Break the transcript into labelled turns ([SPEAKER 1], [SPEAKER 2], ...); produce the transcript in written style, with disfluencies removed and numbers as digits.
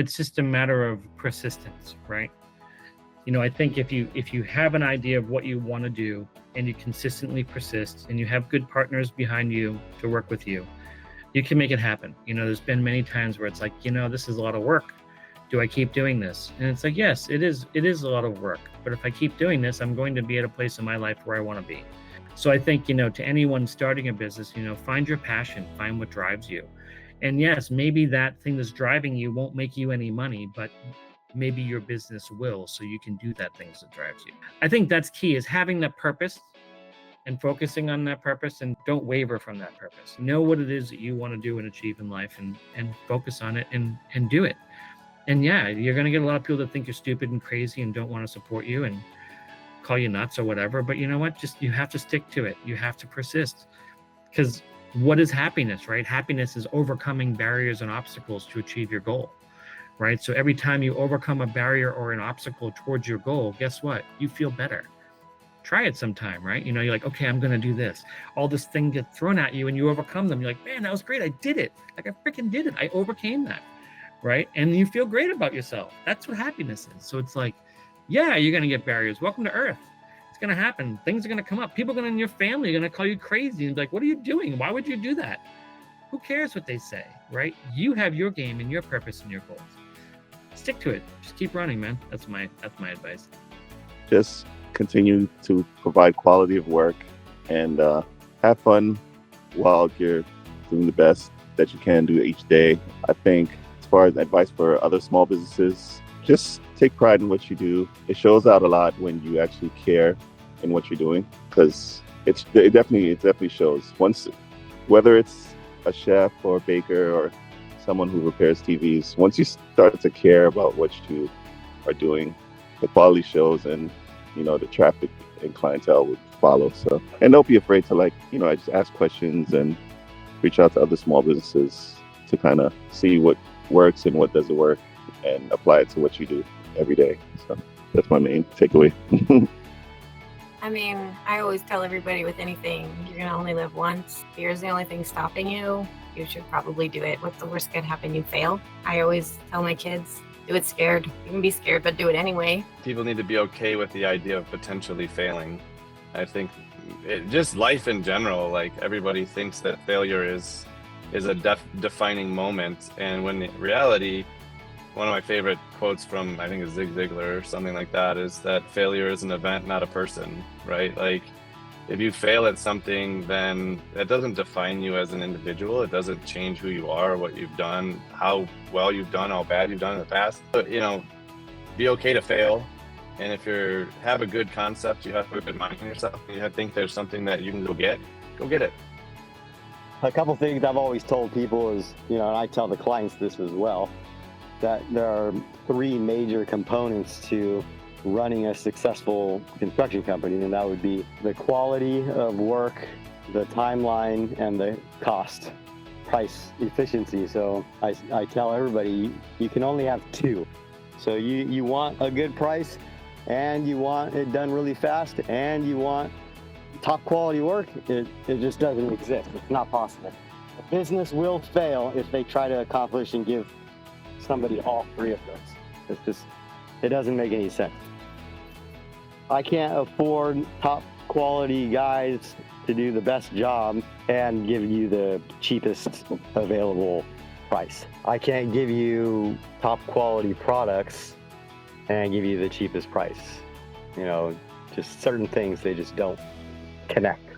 [SPEAKER 1] it's just a matter of persistence, right? I think if you have an idea of what you want to do and you consistently persist and you have good partners behind you to work with you, you can make it happen. There's been many times where it's like, this is a lot of work. Do I keep doing this? And it's like, yes, it is a lot of work. But if I keep doing this, I'm going to be at a place in my life where I want to be. So I think, to anyone starting a business, find your passion, find what drives you. And yes, maybe that thing that's driving you won't make you any money, but maybe your business will, so you can do that thing that drives you. I think that's key, is having that purpose and focusing on that purpose, and don't waver from that purpose. Know what it is that you want to do and achieve in life, and focus on it and do it. And yeah, you're going to get a lot of people that think you're stupid and crazy and don't want to support you and call you nuts or whatever. But you know what? Just, you have to stick to it. You have to persist. Because what is happiness, right? Happiness is overcoming barriers and obstacles to achieve your goal, right? So every time you overcome a barrier or an obstacle towards your goal, guess what? You feel better. Try it sometime, right? You're like, okay, I'm going to do this. All this thing gets thrown at you and you overcome them. You're like, man, that was great. I did it. Like, I freaking did it. I overcame that, right? And you feel great about yourself. That's what happiness is. So it's like, yeah, you're going to get barriers. Welcome to Earth. It's going to happen. Things are going to come up. People in your family are going to call you crazy and be like, what are you doing? Why would you do that? Who cares what they say, right? You have your game and your purpose and your goals. Stick to it. Just keep running, man. That's my advice.
[SPEAKER 2] Just continue to provide quality of work and have fun while you're doing the best that you can do each day. I think as far as advice for other small businesses, just take pride in what you do. It shows out a lot when you actually care in what you're doing, because it definitely shows. Once, whether it's a chef or a baker or someone who repairs TVs, once you start to care about what you are doing, the quality shows, and the traffic and clientele would follow. So, and don't be afraid to just ask questions and reach out to other small businesses to kind of see what works and what doesn't work, and apply it to what you do every day. So that's my main takeaway.
[SPEAKER 3] I mean, I always tell everybody with anything, you're going to only live once. Fear's the only thing stopping you. You should probably do it. What's the worst that could happen? You fail. I always tell my kids, do it scared. You can be scared, but do it anyway.
[SPEAKER 4] People need to be okay with the idea of potentially failing. I think just life in general, like, everybody thinks that failure is a defining moment. And when in reality, one of my favorite quotes from, I think it's Zig Ziglar or something like that, is that failure is an event, not a person, right? Like, if you fail at something, then that doesn't define you as an individual. It doesn't change who you are, what you've done, how well you've done, how bad you've done in the past. But, be okay to fail. And if you have a good concept, you have a good mind in yourself, and you think there's something that you can go get it.
[SPEAKER 5] A couple things I've always told people is, and I tell the clients this as well, that there are 3 major components to running a successful construction company, and that would be the quality of work, the timeline, and the cost, price, efficiency. So I tell everybody, you can only have 2. So you want a good price, and you want it done really fast, and you want top quality work. It just doesn't exist. It's not possible. A business will fail if they try to accomplish and give somebody all 3 of those. It doesn't make any sense. I can't afford top quality guys to do the best job and give you the cheapest available price. I can't give you top quality products and give you the cheapest price. Just certain things, they just don't connect.